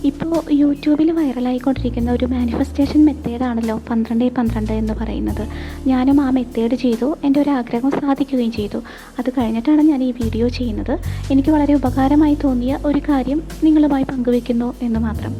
ഇപ്പോൾ യൂട്യൂബിൽ വൈറലായിക്കൊണ്ടിരിക്കുന്ന ഒരു മാനിഫെസ്റ്റേഷൻ മെത്തേഡാണല്ലോ 12-12 എന്ന് പറയുന്നത്. ഞാനും ആ മെത്തേഡ് ചെയ്തു, എൻ്റെ ഒരു ആഗ്രഹം സാധിക്കുകയും ചെയ്തു. അത് കഴിഞ്ഞിട്ടാണ് ഞാൻ ഈ വീഡിയോ ചെയ്യുന്നത്. എനിക്ക് വളരെ ഉപകാരമായി തോന്നിയ ഒരു കാര്യം നിങ്ങളുമായി പങ്കുവെക്കുന്നു എന്ന് മാത്രം.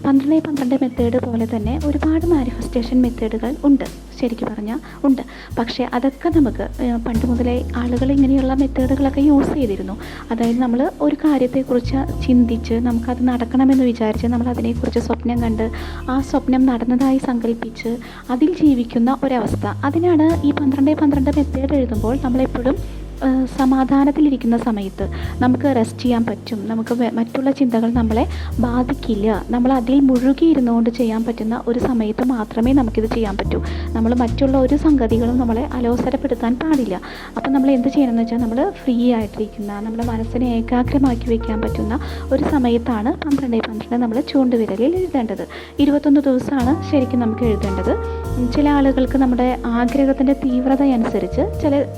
12-12 മെത്തേഡ് പോലെ തന്നെ ഒരുപാട് മാനിഫെസ്റ്റേഷൻ മെത്തേഡുകൾ ഉണ്ട്, ശരിക്കും പറഞ്ഞാൽ ഉണ്ട്. പക്ഷേ അതൊക്കെ നമുക്ക് പണ്ട് മുതലേ ആളുകൾ ഇങ്ങനെയുള്ള മെത്തേഡുകളൊക്കെ യൂസ് ചെയ്തിരുന്നു. അതായത് നമ്മൾ ഒരു കാര്യത്തെക്കുറിച്ച് ചിന്തിച്ച് നമുക്കത് നടക്കണമെന്ന് വിചാരിച്ച് നമ്മൾ അതിനെക്കുറിച്ച് സ്വപ്നം കണ്ട് ആ സ്വപ്നം നടന്നതായി സങ്കല്പിച്ച് അതിൽ ജീവിക്കുന്ന ഒരവസ്ഥ, അതിനാണ് ഈ 12-12 മെത്തേഡ് എഴുതുമ്പോൾ നമ്മളെപ്പോഴും സമാധാനത്തിലിരിക്കുന്ന സമയത്ത് നമുക്ക് റെസ്റ്റ് ചെയ്യാൻ പറ്റും. നമുക്ക് മറ്റുള്ള ചിന്തകൾ നമ്മളെ ബാധിക്കില്ല. നമ്മൾ അതിൽ മുഴുകിയിരുന്നുകൊണ്ട് ചെയ്യാൻ പറ്റുന്ന ഒരു സമയത്ത് മാത്രമേ നമുക്കിത് ചെയ്യാൻ പറ്റൂ. നമ്മൾ മറ്റുള്ള ഒരു സംഗതികളും നമ്മളെ അലോസരപ്പെടുത്താൻ പാടില്ല. അപ്പം നമ്മൾ എന്ത് ചെയ്യണമെന്ന് വെച്ചാൽ, നമ്മൾ ഫ്രീ ആയിട്ടിരിക്കുന്ന, നമ്മുടെ മനസ്സിനെ ഏകാഗ്രമാക്കി വയ്ക്കാൻ പറ്റുന്ന ഒരു സമയത്താണ് 12-12 നമ്മൾ ചൂണ്ടുവിരലിൽ എഴുതേണ്ടത്. 21 ദിവസമാണ് ശരിക്കും നമുക്ക് എഴുതേണ്ടത്. ചില ആളുകൾക്ക് നമ്മുടെ ആഗ്രഹത്തിൻ്റെ തീവ്രത അനുസരിച്ച്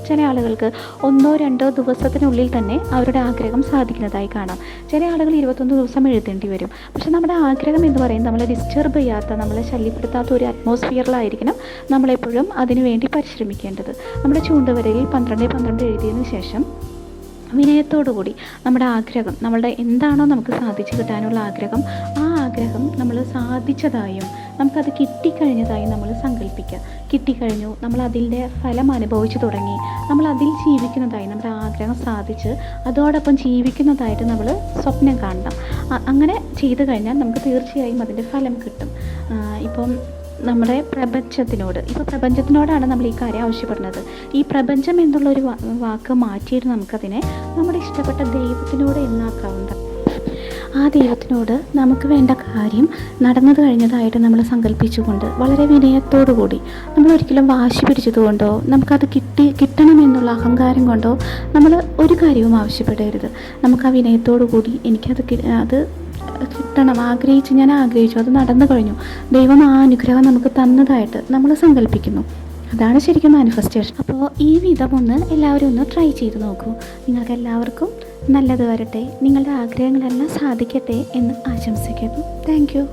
ചില ആളുകൾക്ക് 1-2 ദിവസത്തിനുള്ളിൽ തന്നെ അവരുടെ ആഗ്രഹം സാധിക്കുന്നതായി കാണാം. ചില ആളുകൾ 21 ദിവസം എഴുതേണ്ടി വരും. പക്ഷെ നമ്മുടെ ആഗ്രഹം എന്ന് പറയുന്നത് നമ്മളെ ഡിസ്റ്റർബ് ചെയ്യാത്ത, നമ്മളെ ശല്യപ്പെടുത്താത്ത ഒരു അറ്റ്മോസ്ഫിയറിലായിരിക്കണം നമ്മളെപ്പോഴും അതിനു വേണ്ടി പരിശ്രമിക്കേണ്ടത്. നമ്മുടെ ചൂണ്ടുവരയിൽ 12-12 എഴുതിയതിന് ശേഷം വിനയത്തോടുകൂടി നമ്മുടെ ആഗ്രഹം, നമ്മളുടെ എന്താണോ നമുക്ക് സാധിച്ചു കിട്ടാനുള്ള ആഗ്രഹം, ആ ആഗ്രഹം നമ്മൾ സാധിച്ചതായും നമുക്കത് കിട്ടിക്കഴിഞ്ഞതായും നമ്മൾ സങ്കല്പിക്കുക. കിട്ടിക്കഴിഞ്ഞു, നമ്മൾ അതിൻ്റെ ഫലം അനുഭവിച്ചു തുടങ്ങി, നമ്മൾ അതിൽ ജീവിക്കുന്നതായി, നമ്മുടെ ആഗ്രഹം സാധിച്ച് അതോടൊപ്പം ജീവിക്കുന്നതായിട്ട് നമ്മൾ സ്വപ്നം കാണണം. അങ്ങനെ ചെയ്തു കഴിഞ്ഞാൽ നമുക്ക് തീർച്ചയായും അതിൻ്റെ ഫലം കിട്ടും. ഇപ്പം നമ്മുടെ പ്രപഞ്ചത്തിനോടാണ് നമ്മൾ ഈ കാര്യം ആവശ്യപ്പെടുന്നത്. ഈ പ്രപഞ്ചം എന്നുള്ളൊരു വാക്ക് മാറ്റിയിട്ട് നമുക്കതിനെ നമ്മുടെ ഇഷ്ടപ്പെട്ട ദൈവത്തിനോട് എന്നാക്കാവുന്നതാണ്. ആ ദൈവത്തിനോട് നമുക്ക് വേണ്ട കാര്യം നടന്നത് കഴിഞ്ഞതായിട്ട് നമ്മൾ സങ്കല്പിച്ചുകൊണ്ട് വളരെ വിനയത്തോടു കൂടി, നമ്മൾ ഒരിക്കലും വാശി പിടിച്ചതുകൊണ്ടോ നമുക്കത് കിട്ടണമെന്നുള്ള അഹങ്കാരം കൊണ്ടോ നമ്മൾ ഒരു കാര്യവും ആവശ്യപ്പെടരുത്. നമുക്ക് ആ വിനയത്തോടു കൂടി എനിക്കത് കിട്ടണം, ഞാൻ ആഗ്രഹിച്ചു, അത് നടന്നു കഴിഞ്ഞു, ദൈവം ആ അനുഗ്രഹം നമുക്ക് തന്നതായിട്ട് നമ്മൾ സങ്കല്പിക്കുന്നു. അതാണ് ശരിക്കും മാനിഫെസ്റ്റേഷൻ. അപ്പോൾ ഈ വിധം എല്ലാവരും ഒന്ന് ട്രൈ ചെയ്ത് നോക്കൂ. നിങ്ങൾക്ക് എല്ലാവർക്കും നല്ലത് വരട്ടെ, നിങ്ങളുടെ ആഗ്രഹങ്ങളെല്ലാം സാധിക്കട്ടെ എന്ന് ആശംസിക്കുന്നു. Thank you.